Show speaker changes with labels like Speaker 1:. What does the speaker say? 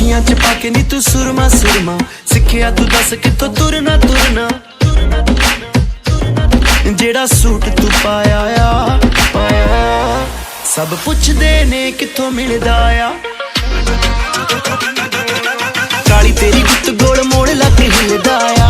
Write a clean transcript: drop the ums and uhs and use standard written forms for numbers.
Speaker 1: ਅੱਖੀਆਂ ਚ ਪਾ ਕੇ ਨੀ ਤੂੰ ਸੁਰਮਾ ਸੁਰਮਾ ਸਿੱਖਿਆ ਤੂੰ ਦੱਸ ਕਿੱਥੋਂ ਤੁਰਨਾ ਤੁਰਨਾ ਜਿਹੜਾ ਸੂਟ ਤੂੰ ਪਾਇਆ ਆ ਸਭ ਪੁੱਛਦੇ ਨੇ ਕਿੱਥੋਂ ਮਿਲਦਾ ਆ ਕਾਲੀ ਤੇਰੀ ਗੁੱਤ ਗੋਲ ਮੋੜ ਲੱਗ ਹਿੱਲਦਾ ਆ